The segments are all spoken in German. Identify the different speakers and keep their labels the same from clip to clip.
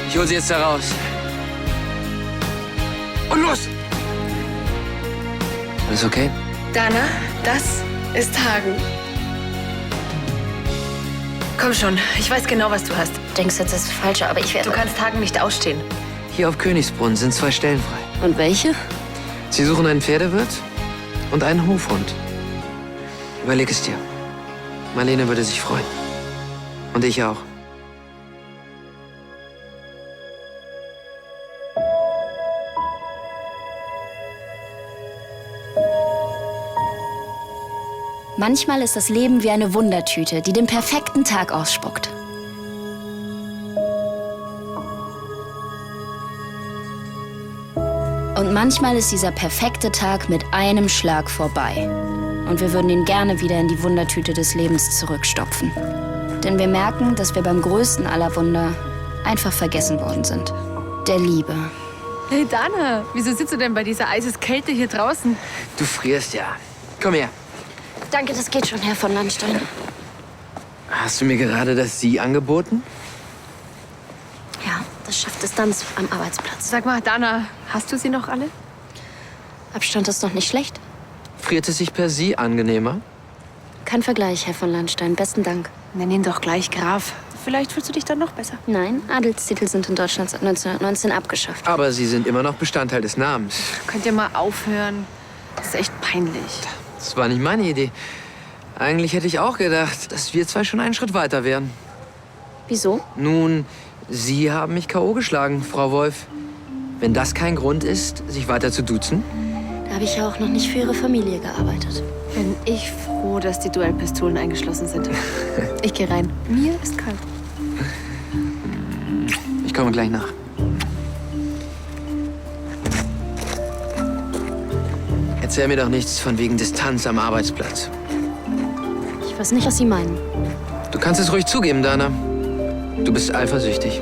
Speaker 1: Ich hol sie jetzt da raus. Und los! Alles okay?
Speaker 2: Dana, das ist Hagen. Komm schon, ich weiß genau, was du hast.
Speaker 3: Du denkst jetzt, das ist falsch, aber ich werde...
Speaker 2: Du kannst Hagen nicht ausstehen.
Speaker 1: Hier auf Königsbrunn sind 2 Stellen frei.
Speaker 3: Und welche?
Speaker 1: Sie suchen einen Pferdewirt und einen Hofhund. Überleg es dir. Marlene würde sich freuen. Und ich auch.
Speaker 3: Manchmal ist das Leben wie eine Wundertüte, die den perfekten Tag ausspuckt. Und manchmal ist dieser perfekte Tag mit einem Schlag vorbei. Und wir würden ihn gerne wieder in die Wundertüte des Lebens zurückstopfen. Denn wir merken, dass wir beim größten aller Wunder einfach vergessen worden sind. Der Liebe.
Speaker 2: Hey Dana, wieso sitzt du denn bei dieser Eiseskälte hier draußen?
Speaker 1: Du frierst ja. Komm her.
Speaker 3: Danke, das geht schon, Herr von Landstein.
Speaker 1: Hast du mir gerade das Sie angeboten?
Speaker 3: Ja, das schafft Distanz am Arbeitsplatz.
Speaker 2: Sag mal, Dana, hast du sie noch alle?
Speaker 3: Abstand ist doch nicht schlecht.
Speaker 1: Friert es sich per Sie angenehmer?
Speaker 3: Kein Vergleich, Herr von Landstein. Besten Dank.
Speaker 2: Nenn ihn doch gleich Graf. Vielleicht fühlst du dich dann noch besser.
Speaker 3: Nein, Adelstitel sind in Deutschland seit 1919 abgeschafft.
Speaker 1: Aber Sie sind immer noch Bestandteil des Namens.
Speaker 2: Könnt ihr mal aufhören? Das ist echt peinlich.
Speaker 1: Das war nicht meine Idee. Eigentlich hätte ich auch gedacht, dass wir 2 schon einen Schritt weiter wären.
Speaker 3: Wieso?
Speaker 1: Nun, Sie haben mich K.O. geschlagen, Frau Wolf. Wenn das kein Grund ist, sich weiter zu duzen?
Speaker 3: Da habe ich ja auch noch nicht für Ihre Familie gearbeitet.
Speaker 2: Bin ich froh, dass die Duellpistolen eingeschlossen sind. Ich gehe rein. Mir ist kalt.
Speaker 1: Ich komme gleich nach. Erzähl mir doch nichts von wegen Distanz am Arbeitsplatz.
Speaker 3: Ich weiß nicht, was Sie meinen.
Speaker 1: Du kannst es ruhig zugeben, Dana. Du bist eifersüchtig.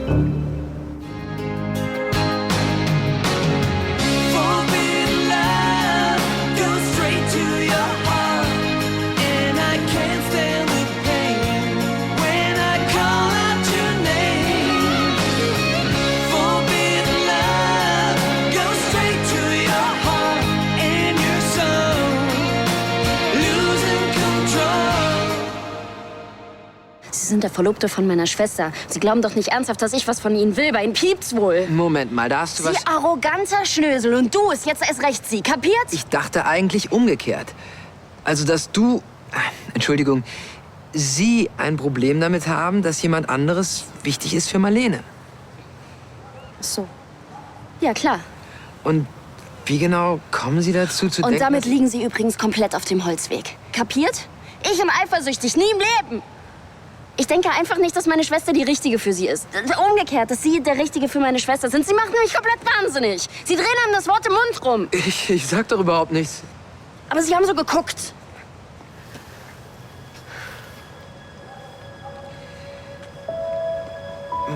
Speaker 3: Sie sind der Verlobte von meiner Schwester. Sie glauben doch nicht ernsthaft, dass ich was von Ihnen will. Bei Ihnen piept's wohl.
Speaker 1: Moment mal, da hast du was...
Speaker 3: Sie arroganter Schnösel. Und du ist jetzt erst recht Sie. Kapiert?
Speaker 1: Ich dachte eigentlich umgekehrt. Also, dass du... Entschuldigung. Sie ein Problem damit haben, dass jemand anderes wichtig ist für Marlene.
Speaker 3: Ach so. Ja, klar.
Speaker 1: Und wie genau kommen Sie dazu zu
Speaker 3: Und
Speaker 1: denken...
Speaker 3: damit liegen Sie übrigens komplett auf dem Holzweg. Kapiert? Ich und eifersüchtig, nie im Leben. Ich denke einfach nicht, dass meine Schwester die Richtige für Sie ist. Umgekehrt, dass Sie der Richtige für meine Schwester sind. Sie machen mich komplett wahnsinnig. Sie drehen einem das Wort im Mund rum.
Speaker 1: Ich sag doch überhaupt nichts.
Speaker 3: Aber Sie haben so geguckt.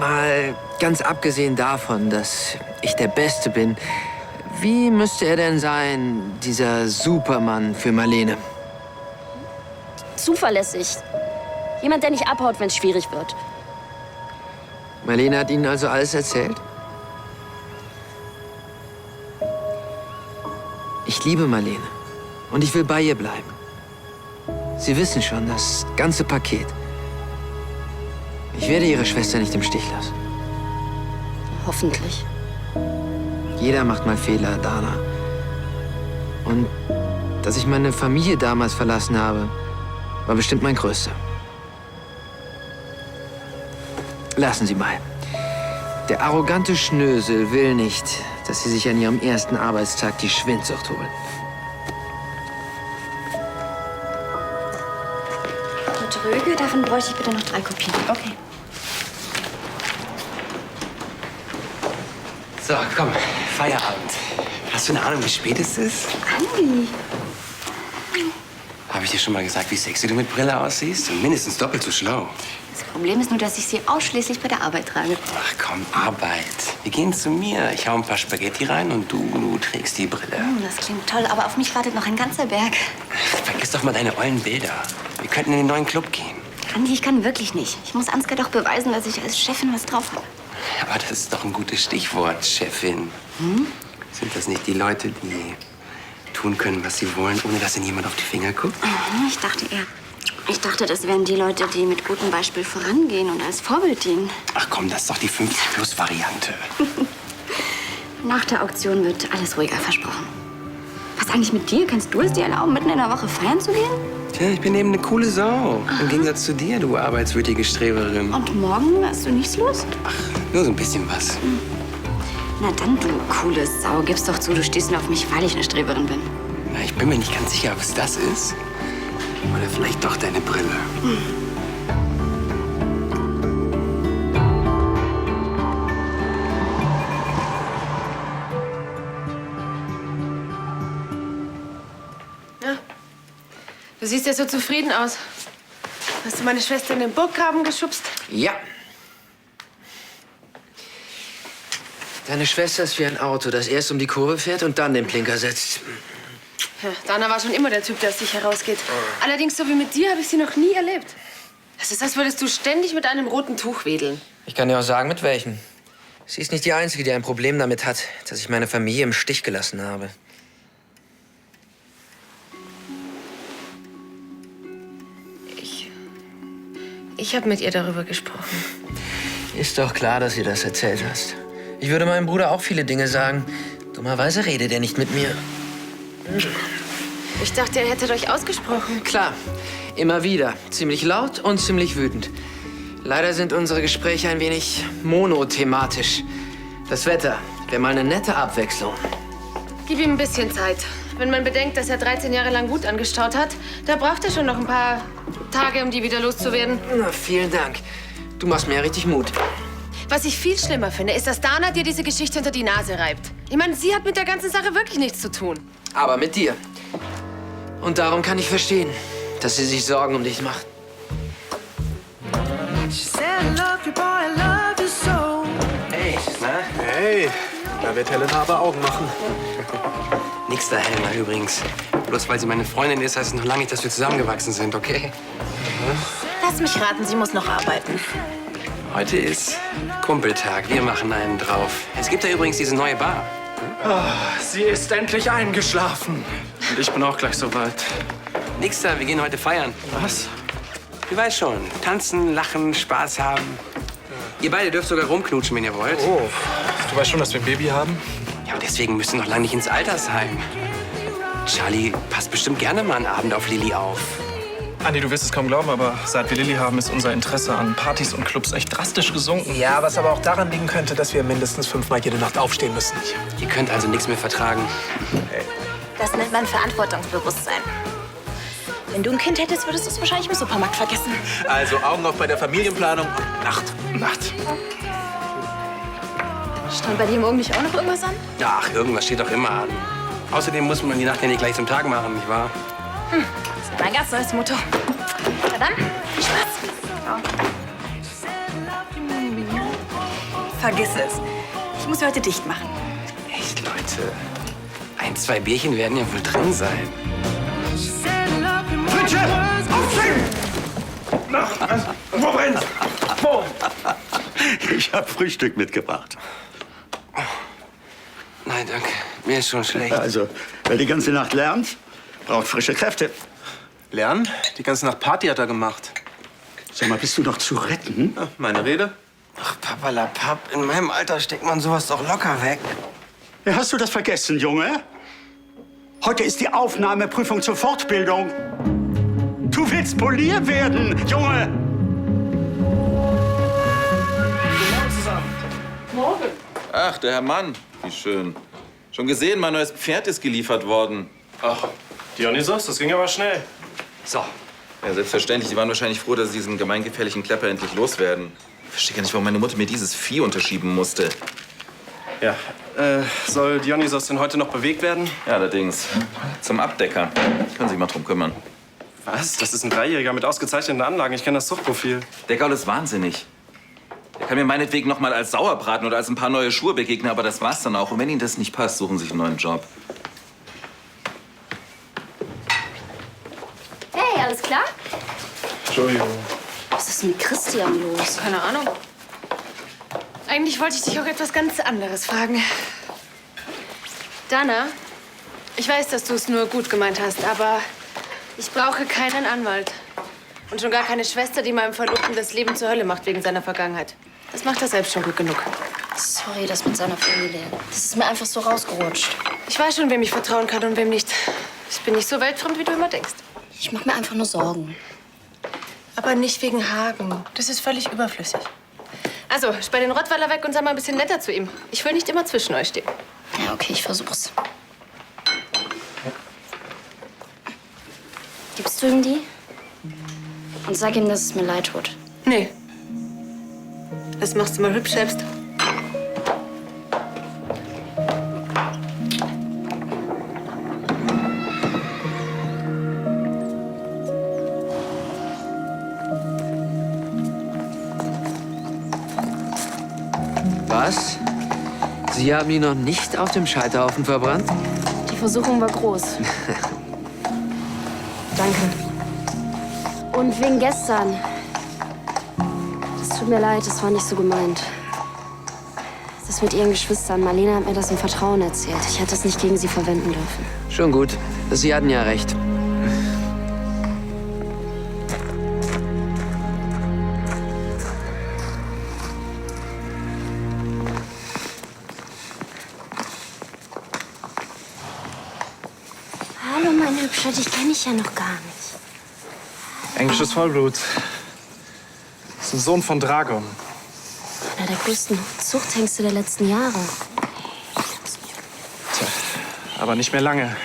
Speaker 1: Mal ganz abgesehen davon, dass ich der Beste bin, wie müsste er denn sein, dieser Supermann für Marlene?
Speaker 3: Zuverlässig. Jemand, der nicht abhaut, wenn es schwierig wird.
Speaker 1: Marlene hat Ihnen also alles erzählt? Ich liebe Marlene und ich will bei ihr bleiben. Sie wissen schon, das ganze Paket. Ich werde Ihre Schwester nicht im Stich lassen.
Speaker 3: Hoffentlich.
Speaker 1: Jeder macht mal Fehler, Dana. Und dass ich meine Familie damals verlassen habe, war bestimmt mein größter. Lassen Sie mal. Der arrogante Schnösel will nicht, dass Sie sich an Ihrem ersten Arbeitstag die Schwindsucht holen.
Speaker 3: Und Röge, davon bräuchte ich bitte noch 3 Kopien. Okay.
Speaker 4: So, komm, Feierabend. Hast du eine Ahnung, wie spät es ist?
Speaker 3: Andi.
Speaker 4: Habe ich dir schon mal gesagt, wie sexy du mit Brille aussiehst? Und mindestens doppelt so schlau.
Speaker 3: Das Problem ist nur, dass ich sie ausschließlich bei der Arbeit trage.
Speaker 4: Ach komm, Arbeit. Wir gehen zu mir. Ich hau ein paar Spaghetti rein und du trägst die Brille.
Speaker 3: Das klingt toll, aber auf mich wartet noch ein ganzer Berg.
Speaker 4: Vergiss doch mal deine ollen Bilder. Wir könnten in den neuen Club gehen.
Speaker 3: Andi, ich kann wirklich nicht. Ich muss Ansgar doch beweisen, dass ich als Chefin was drauf habe.
Speaker 4: Aber das ist doch ein gutes Stichwort, Chefin. Sind das nicht die Leute, die tun können, was sie wollen, ohne dass ihnen jemand auf die Finger guckt?
Speaker 3: Ich dachte, das wären die Leute, die mit gutem Beispiel vorangehen und als Vorbild dienen.
Speaker 4: Ach komm, das ist doch die 50-Plus-Variante.
Speaker 3: Nach der Auktion wird alles ruhiger, versprochen. Was eigentlich mit dir? Kannst du es dir erlauben, mitten in der Woche feiern zu gehen?
Speaker 4: Tja, ich bin eben eine coole Sau. Im Gegensatz zu dir, du arbeitswütige Streberin.
Speaker 3: Und morgen hast du nichts los?
Speaker 4: Nur so ein bisschen was.
Speaker 3: Na dann, du coole Sau. Gib's doch zu, du stehst nur auf mich, weil ich eine Streberin bin.
Speaker 4: Na, ich bin mir nicht ganz sicher, ob es das ist. Oder vielleicht doch deine Brille.
Speaker 2: Du siehst ja so zufrieden aus. Hast du meine Schwester in den Burggraben geschubst?
Speaker 1: Ja. Deine Schwester ist wie ein Auto, das erst um die Kurve fährt und dann den Blinker setzt.
Speaker 2: Ja, Dana war schon immer der Typ, der aus sich herausgeht. Allerdings, so wie mit dir, habe ich sie noch nie erlebt. Es ist, als würdest du ständig mit einem roten Tuch wedeln.
Speaker 1: Ich kann dir auch sagen, mit welchem. Sie ist nicht die Einzige, die ein Problem damit hat, dass ich meine Familie im Stich gelassen habe.
Speaker 2: Ich habe mit ihr darüber gesprochen.
Speaker 1: Ist doch klar, dass du das erzählt hast. Ich würde meinem Bruder auch viele Dinge sagen. Dummerweise redet er nicht mit mir.
Speaker 2: Ich dachte, ihr hättet euch ausgesprochen.
Speaker 1: Klar, immer wieder. Ziemlich laut und ziemlich wütend. Leider sind unsere Gespräche ein wenig monothematisch. Das Wetter wäre mal eine nette Abwechslung.
Speaker 2: Gib ihm ein bisschen Zeit. Wenn man bedenkt, dass er 13 Jahre lang Wut angestaut hat, da braucht er schon noch ein paar Tage, um die wieder loszuwerden.
Speaker 1: Na, vielen Dank. Du machst mir ja richtig Mut.
Speaker 2: Was ich viel schlimmer finde, ist, dass Dana dir diese Geschichte unter die Nase reibt. Ich meine, sie hat mit der ganzen Sache wirklich nichts zu tun.
Speaker 1: Aber mit dir. Und darum kann ich verstehen, dass sie sich Sorgen um dich macht.
Speaker 4: Hey, na?
Speaker 5: Hey, da wird Helena aber Augen machen.
Speaker 4: Nix da, Helena, übrigens. Bloß weil sie meine Freundin ist, heißt es noch lange nicht, dass wir zusammengewachsen sind, okay?
Speaker 6: Lass mich raten, sie muss noch arbeiten.
Speaker 4: Heute ist Kumpeltag. Wir machen einen drauf. Es gibt da übrigens diese neue Bar.
Speaker 5: Sie ist endlich eingeschlafen. Und ich bin auch gleich soweit.
Speaker 4: Nix da, wir gehen heute feiern.
Speaker 5: Was?
Speaker 4: Du weißt schon, tanzen, lachen, Spaß haben. Ihr beide dürft sogar rumknutschen, wenn ihr wollt.
Speaker 5: Oh, du weißt schon, dass wir ein Baby haben?
Speaker 4: Ja, und deswegen müsst ihr noch lange nicht ins Altersheim. Charlie passt bestimmt gerne mal einen Abend auf Lilly auf.
Speaker 5: Andi, du wirst es kaum glauben, aber seit wir Lilly haben, ist unser Interesse an Partys und Clubs echt drastisch gesunken. Ja, was aber auch daran liegen könnte, dass wir mindestens 5-mal jede Nacht aufstehen müssen.
Speaker 4: Ihr könnt also nichts mehr vertragen.
Speaker 6: Das nennt man Verantwortungsbewusstsein. Wenn du ein Kind hättest, würdest du es wahrscheinlich im Supermarkt vergessen.
Speaker 5: Also Augen auf bei der Familienplanung und Nacht.
Speaker 6: Stand bei dir morgen nicht auch noch irgendwas an?
Speaker 4: Ach, irgendwas steht doch immer an. Außerdem muss man die Nacht ja nicht gleich zum Tag machen, nicht wahr?
Speaker 6: Das ist mein ganz neues Motto. Na dann, viel Spaß. Vergiss es. Ich muss heute dicht machen.
Speaker 4: Echt, Leute. 1, 2 Bierchen werden ja wohl drin sein.
Speaker 5: Fritze! Aufstehen! Wo brennt's? Wo?
Speaker 7: Ich habe Frühstück mitgebracht.
Speaker 4: Nein, danke. Mir ist schon schlecht.
Speaker 7: Also, wer die ganze Nacht lernt, braucht frische Kräfte.
Speaker 5: Lernen? Die ganze Nacht Party hat er gemacht.
Speaker 7: Sag mal, bist du noch zu retten?
Speaker 5: Ja, meine Rede?
Speaker 4: Ach, Papalapap, in meinem Alter steckt man sowas doch locker weg.
Speaker 7: Ja, hast du das vergessen, Junge? Heute ist die Aufnahmeprüfung zur Fortbildung. Du willst Polier werden, Junge!
Speaker 8: Ach, der Herr Mann. Wie schön. Schon gesehen, mein neues Pferd ist geliefert worden.
Speaker 5: Ach, Dionysos, das ging aber schnell.
Speaker 1: So.
Speaker 8: Ja, selbstverständlich. Die waren wahrscheinlich froh, dass sie diesen gemeingefährlichen Klepper endlich loswerden. Ich verstehe gar nicht, warum meine Mutter mir dieses Vieh unterschieben musste.
Speaker 5: Ja, soll Dionysos denn heute noch bewegt werden?
Speaker 8: Ja, allerdings. Zum Abdecker. Können Sie sich mal drum kümmern.
Speaker 5: Was? Das ist ein Dreijähriger mit ausgezeichneten Anlagen. Ich kenne das Zuchtprofil.
Speaker 8: Der Gaul ist wahnsinnig. Er kann mir meinetwegen noch mal als Sauerbraten oder als ein paar neue Schuhe begegnen, aber das war's dann auch. Und wenn Ihnen das nicht passt, suchen Sie sich einen neuen Job.
Speaker 3: Hey, alles klar?
Speaker 5: Entschuldigung.
Speaker 3: Was ist mit Christian los?
Speaker 2: Keine Ahnung. Eigentlich wollte ich dich auch etwas ganz anderes fragen. Dana, ich weiß, dass du es nur gut gemeint hast, aber ich brauche keinen Anwalt. Und schon gar keine Schwester, die meinem Verlobten das Leben zur Hölle macht wegen seiner Vergangenheit. Das macht er selbst schon gut genug.
Speaker 3: Sorry, das mit seiner Familie. Das ist mir einfach so rausgerutscht.
Speaker 2: Ich weiß schon, wem ich vertrauen kann und wem nicht. Ich bin nicht so weltfremd, wie du immer denkst.
Speaker 3: Ich mache mir einfach nur Sorgen.
Speaker 2: Aber nicht wegen Hagen. Das ist völlig überflüssig. Also, sperr den Rottweiler weg und sei mal ein bisschen netter zu ihm. Ich will nicht immer zwischen euch stehen.
Speaker 3: Ja, okay, ich versuch's. Gibst du ihm die? Und sag ihm, dass es mir leid tut.
Speaker 2: Nee. Das machst du mal hübsch selbst.
Speaker 1: Was? Sie haben ihn noch nicht auf dem Scheiterhaufen verbrannt?
Speaker 3: Die Versuchung war groß.
Speaker 2: Danke.
Speaker 3: Und wegen gestern. Es tut mir leid, das war nicht so gemeint. Das mit ihren Geschwistern. Marlene hat mir das im Vertrauen erzählt. Ich hätte es nicht gegen sie verwenden dürfen.
Speaker 1: Schon gut. Sie hatten ja recht.
Speaker 3: Hallo, mein Hübscher, dich kenne ich ja noch gar nicht.
Speaker 5: Englisches Vollblut. Das ist ein Sohn von Dragon.
Speaker 3: Einer der größten Zuchthengste der letzten Jahre.
Speaker 5: Tja, aber nicht mehr lange.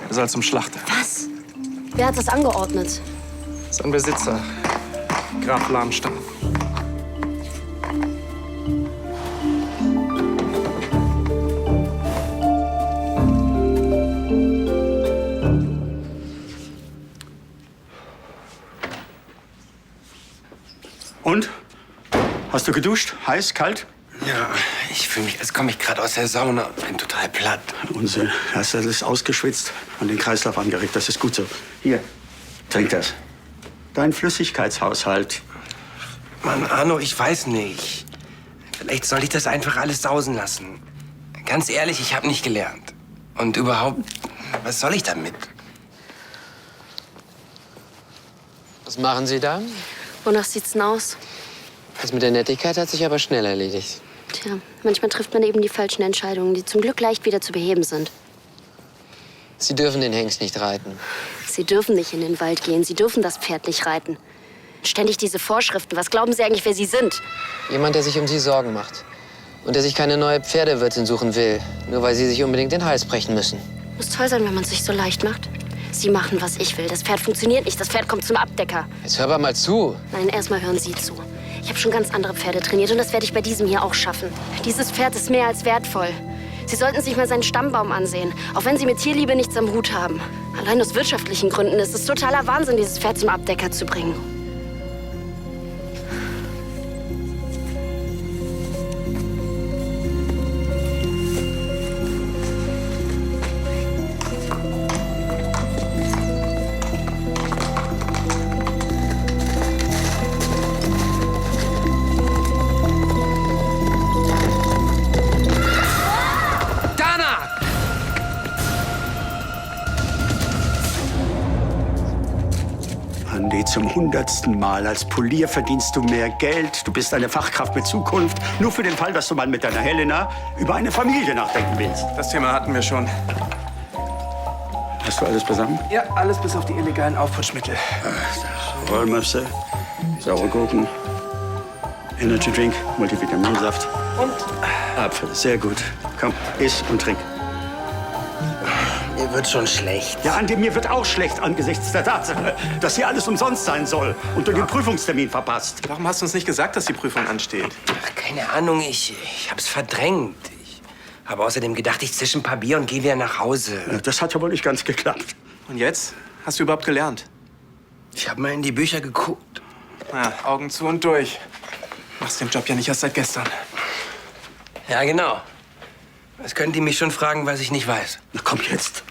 Speaker 5: Er soll zum Schlachter.
Speaker 3: Was? Wer hat das angeordnet?
Speaker 5: Sein Besitzer, Graf Lahnstein.
Speaker 7: Und? Hast du geduscht? Heiß, kalt?
Speaker 4: Ja, ich fühle mich, als komme ich gerade aus der Sauna und bin total platt.
Speaker 7: Unsinn. Hast alles ausgeschwitzt und den Kreislauf angeregt. Das ist gut so. Hier, trink das. Dein Flüssigkeitshaushalt.
Speaker 4: Mann, Arno, ich weiß nicht. Vielleicht soll ich das einfach alles sausen lassen. Ganz ehrlich, ich habe nicht gelernt. Und überhaupt, was soll ich damit?
Speaker 1: Was machen Sie da?
Speaker 3: Wonach sieht's denn aus?
Speaker 1: Das mit der Nettigkeit hat sich aber schnell erledigt.
Speaker 3: Tja, manchmal trifft man eben die falschen Entscheidungen, die zum Glück leicht wieder zu beheben sind.
Speaker 1: Sie dürfen den Hengst nicht reiten.
Speaker 3: Sie dürfen nicht in den Wald gehen, Sie dürfen das Pferd nicht reiten. Ständig diese Vorschriften. Was glauben Sie eigentlich, wer Sie sind?
Speaker 1: Jemand, der sich um Sie Sorgen macht. Und der sich keine neue Pferdewirtin suchen will. Nur weil Sie sich unbedingt den Hals brechen müssen.
Speaker 3: Muss toll sein, wenn man es sich so leicht macht. Sie machen, was ich will. Das Pferd funktioniert nicht. Das Pferd kommt zum Abdecker.
Speaker 1: Jetzt hör aber mal zu.
Speaker 3: Nein, erstmal hören Sie zu. Ich habe schon ganz andere Pferde trainiert und das werde ich bei diesem hier auch schaffen. Dieses Pferd ist mehr als wertvoll. Sie sollten sich mal seinen Stammbaum ansehen, auch wenn Sie mit Tierliebe nichts am Hut haben. Allein aus wirtschaftlichen Gründen ist es totaler Wahnsinn, dieses Pferd zum Abdecker zu bringen.
Speaker 7: Andi, zum 100. Mal. Als Polier verdienst du mehr Geld. Du bist eine Fachkraft mit Zukunft. Nur für den Fall, dass du mal mit deiner Helena über eine Familie nachdenken willst.
Speaker 5: Das Thema hatten wir schon.
Speaker 7: Hast du alles beisammen?
Speaker 5: Ja, alles bis auf die illegalen Aufputschmittel.
Speaker 7: Rollmöpse, saure Gurken, Energy Drink, Multivitaminsaft.
Speaker 5: Und?
Speaker 7: Apfel. Sehr gut. Komm, iss und trink.
Speaker 4: Mir wird schon schlecht.
Speaker 7: Ja, Andi, mir wird auch schlecht angesichts der Tatsache, dass hier alles umsonst sein soll und du den Prüfungstermin verpasst.
Speaker 5: Warum hast du uns nicht gesagt, dass die Prüfung ansteht?
Speaker 4: Ach, keine Ahnung, ich hab's verdrängt. Ich habe außerdem gedacht, ich zische ein paar Bier und gehe wieder nach Hause.
Speaker 7: Ja, das hat ja wohl nicht ganz geklappt.
Speaker 5: Und jetzt? Hast du überhaupt gelernt?
Speaker 4: Ich habe mal in die Bücher geguckt.
Speaker 5: Na, Augen zu und durch. Machst den Job ja nicht erst seit gestern.
Speaker 4: Ja, genau. Was können die mich schon fragen, was ich nicht weiß?
Speaker 7: Na komm jetzt.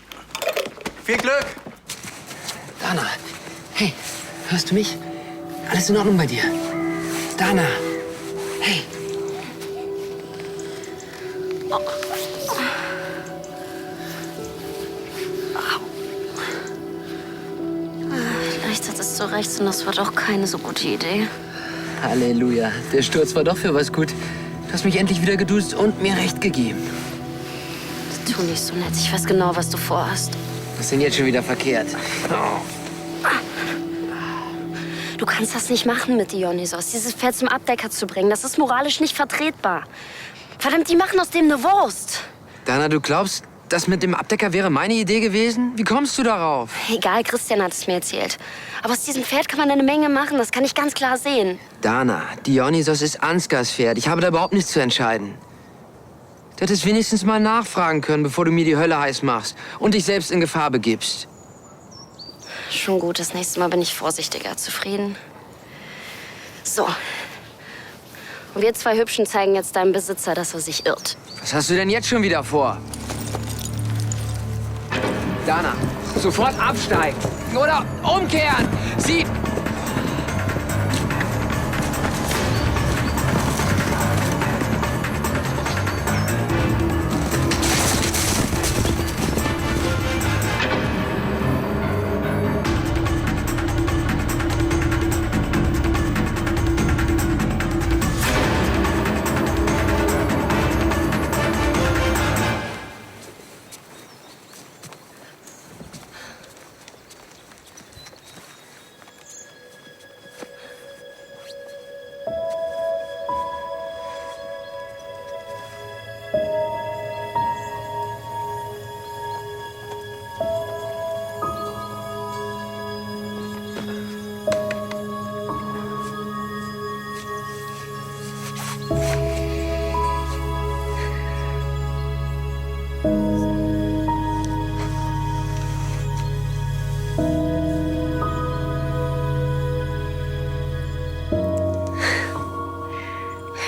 Speaker 5: Viel Glück!
Speaker 1: Dana, hey, hörst du mich? Alles in Ordnung bei dir? Dana. Hey.
Speaker 3: Vielleicht hat es so recht und das war doch keine so gute Idee.
Speaker 1: Halleluja. Der Sturz war doch für was gut. Du hast mich endlich wieder geduzt und mir recht gegeben.
Speaker 3: Tu nicht so nett. Ich weiß genau, was du vorhast.
Speaker 1: Was ist denn jetzt schon wieder verkehrt? Oh.
Speaker 3: Du kannst das nicht machen mit Dionysos. Dieses Pferd zum Abdecker zu bringen, das ist moralisch nicht vertretbar. Verdammt, die machen aus dem eine Wurst.
Speaker 1: Dana, du glaubst, das mit dem Abdecker wäre meine Idee gewesen? Wie kommst du darauf?
Speaker 3: Egal, Christian hat es mir erzählt. Aber aus diesem Pferd kann man eine Menge machen, das kann ich ganz klar sehen.
Speaker 1: Dana, Dionysos ist Ansgars Pferd. Ich habe da überhaupt nichts zu entscheiden. Du hättest wenigstens mal nachfragen können, bevor du mir die Hölle heiß machst und dich selbst in Gefahr begibst.
Speaker 3: Schon gut, das nächste Mal bin ich vorsichtiger. Zufrieden? So. Und wir zwei Hübschen zeigen jetzt deinem Besitzer, dass er sich irrt.
Speaker 1: Was hast du denn jetzt schon wieder vor? Dana, sofort absteigen. Oder umkehren. Sie...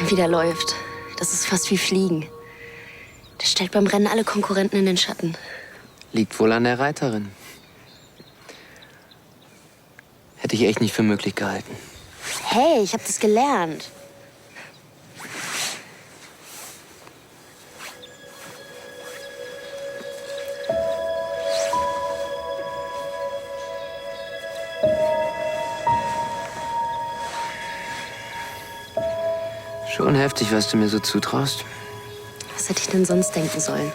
Speaker 3: Wieder läuft. Das ist fast wie Fliegen. Das stellt beim Rennen alle Konkurrenten in den Schatten.
Speaker 1: Liegt wohl an der Reiterin. Hätte ich echt nicht für möglich gehalten.
Speaker 3: Hey, ich habe das gelernt.
Speaker 1: Schon heftig, was du mir so zutraust.
Speaker 3: Was hätte ich denn sonst denken sollen?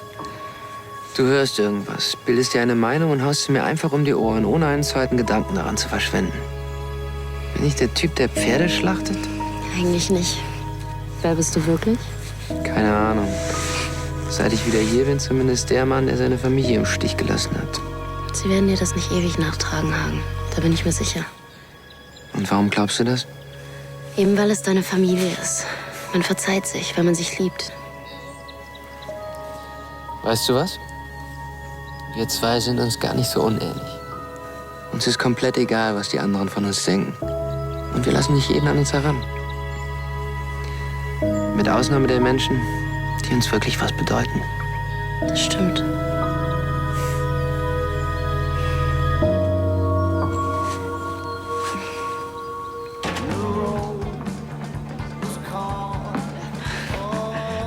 Speaker 1: Du hörst irgendwas, bildest dir eine Meinung und haust sie mir einfach um die Ohren, ohne einen zweiten Gedanken daran zu verschwenden. Bin ich der Typ, der Pferde schlachtet?
Speaker 3: Eigentlich nicht. Wer bist du wirklich?
Speaker 1: Keine Ahnung. Seit ich wieder hier bin, zumindest der Mann, der seine Familie im Stich gelassen hat.
Speaker 3: Sie werden dir das nicht ewig nachtragen, Hagen. Da bin ich mir sicher.
Speaker 1: Und warum glaubst du das?
Speaker 3: Eben weil es deine Familie ist. Man verzeiht sich, weil man sich liebt.
Speaker 1: Weißt du was? Wir zwei sind uns gar nicht so unähnlich. Uns ist komplett egal, was die anderen von uns denken. Und wir lassen nicht jeden an uns heran. Mit Ausnahme der Menschen, die uns wirklich was bedeuten.
Speaker 3: Das stimmt.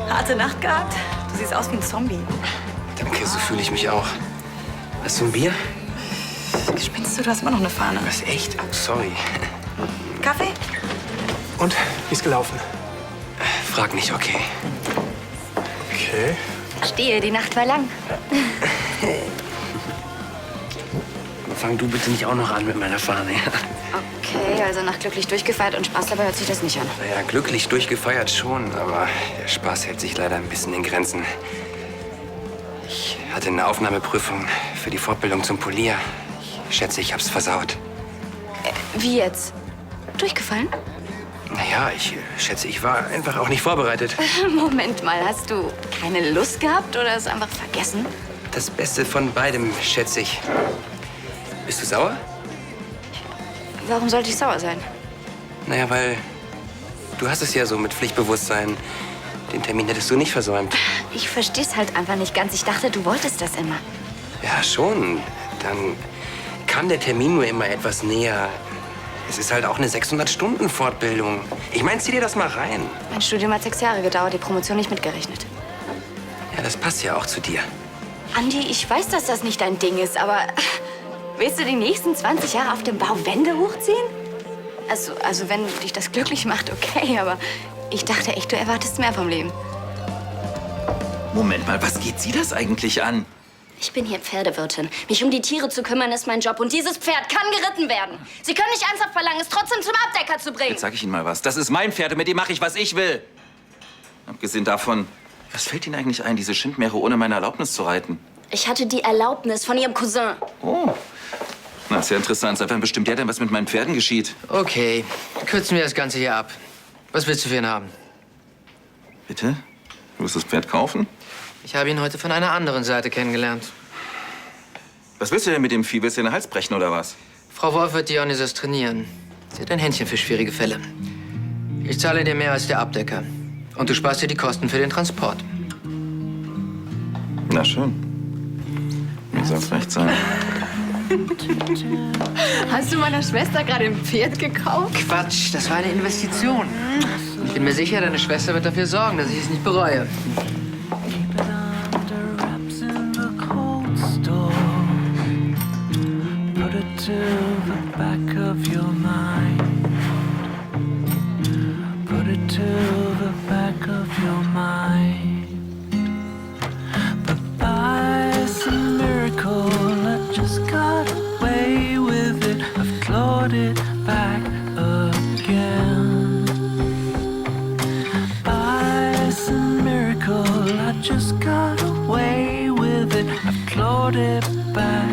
Speaker 6: Harte Nacht gehabt? Du siehst aus wie ein Zombie.
Speaker 4: Danke, so fühle ich mich auch. Hast du ein Bier?
Speaker 6: Spinnst du? Du hast immer noch eine Fahne.
Speaker 4: Was, echt? Oh, sorry.
Speaker 6: Kaffee?
Speaker 5: Und, wie ist gelaufen?
Speaker 4: Frag nicht, okay.
Speaker 5: Okay.
Speaker 6: Stehe, die Nacht war lang.
Speaker 4: Fang du bitte nicht auch noch an mit meiner Fahne.
Speaker 6: Okay, also nach glücklich durchgefeiert und Spaß dabei hört sich das nicht an.
Speaker 4: Naja, glücklich durchgefeiert schon, aber der Spaß hält sich leider ein bisschen in Grenzen. Ich hatte eine Aufnahmeprüfung für die Fortbildung zum Polier. Ich schätze, ich hab's versaut.
Speaker 6: Wie jetzt? Durchgefallen?
Speaker 4: Naja, ich schätze, ich war einfach auch nicht vorbereitet.
Speaker 6: Moment mal, hast du keine Lust gehabt oder es einfach vergessen?
Speaker 4: Das Beste von beidem, schätze ich. Bist du sauer?
Speaker 6: Warum sollte ich sauer sein?
Speaker 4: Naja, weil du hast es ja so mit Pflichtbewusstsein. Den Termin hättest du nicht versäumt.
Speaker 6: Ich versteh's halt einfach nicht ganz. Ich dachte, du wolltest das immer.
Speaker 4: Ja, schon. Dann kam der Termin nur immer etwas näher. Es ist halt auch eine 600-Stunden-Fortbildung. Ich meine, zieh dir das mal rein.
Speaker 3: Mein Studium hat 6 Jahre gedauert, die Promotion nicht mitgerechnet.
Speaker 4: Ja, das passt ja auch zu dir.
Speaker 3: Andi, ich weiß, dass das nicht dein Ding ist, aber willst du die nächsten 20 Jahre auf dem Bau Wände hochziehen? Also wenn dich das glücklich macht, okay, aber ich dachte echt, du erwartest mehr vom Leben.
Speaker 8: Moment mal, was geht Sie das eigentlich an?
Speaker 3: Ich bin hier Pferdewirtin. Mich um die Tiere zu kümmern, ist mein Job. Und dieses Pferd kann geritten werden. Sie können nicht ernsthaft verlangen, es trotzdem zum Abdecker zu bringen.
Speaker 8: Jetzt sag ich Ihnen mal was. Das ist mein Pferd, mit dem mache ich, was ich will. Abgesehen davon, was fällt Ihnen eigentlich ein, diese Schindmeere ohne meine Erlaubnis zu reiten?
Speaker 3: Ich hatte die Erlaubnis von Ihrem Cousin.
Speaker 8: Oh. Na, sehr interessant. Seit wann bestimmt der denn, was mit meinen Pferden geschieht?
Speaker 1: Okay, kürzen wir das Ganze hier ab. Was willst du für ihn haben?
Speaker 8: Bitte? Du willst das Pferd kaufen?
Speaker 1: Ich habe ihn heute von einer anderen Seite kennengelernt.
Speaker 8: Was willst du denn mit dem Vieh? Willst du dir den Hals brechen oder was?
Speaker 1: Frau Wolf wird Dionysos trainieren. Sie hat ein Händchen für schwierige Fälle. Ich zahle dir mehr als der Abdecker. Und du sparst dir die Kosten für den Transport.
Speaker 8: Na schön. Mir soll's recht sein.
Speaker 2: Hast du meiner Schwester gerade ein Pferd gekauft?
Speaker 1: Quatsch, das war eine Investition. Ich bin mir sicher, deine Schwester wird dafür sorgen, dass ich es nicht bereue.
Speaker 9: To the back of your mind. Put it to the back of your mind. But by some miracle, I just got away with it. I've clawed it back again. By some miracle, I just got away with it. I've clawed it back.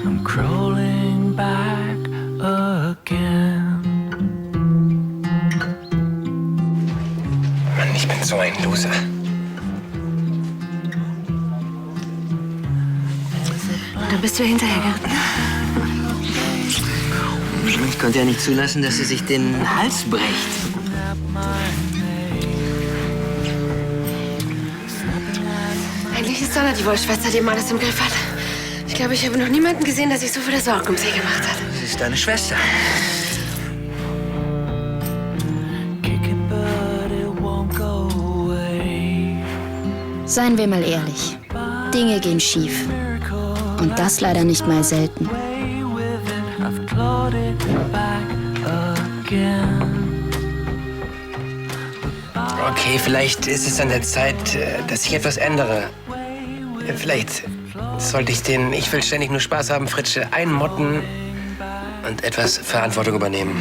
Speaker 9: I'm crawling back again.
Speaker 4: Mann, ich bin so ein Loser.
Speaker 2: Da bist du hinterhergeritten.
Speaker 1: Ich konnte ja nicht zulassen, dass sie sich den Hals bricht.
Speaker 2: Eigentlich ist Donna die Wollschwester, die immer alles im Griff hat. Ich glaube, ich habe noch niemanden gesehen, der sich so viele Sorgen um sie gemacht hat.
Speaker 1: Das ist deine Schwester.
Speaker 3: Seien wir mal ehrlich. Dinge gehen schief. Und das leider nicht mal selten.
Speaker 4: Okay, vielleicht ist es an der Zeit, dass ich etwas ändere. Vielleicht sollte ich den Ich will ständig nur Spaß haben, Fritsche, einmotten und etwas Verantwortung übernehmen.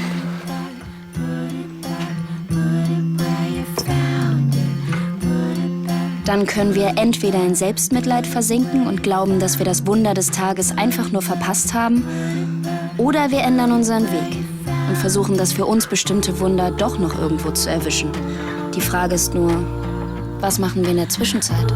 Speaker 3: Dann können wir entweder in Selbstmitleid versinken und glauben, dass wir das Wunder des Tages einfach nur verpasst haben, oder wir ändern unseren Weg und versuchen, das für uns bestimmte Wunder doch noch irgendwo zu erwischen. Die Frage ist nur, was machen wir in der Zwischenzeit?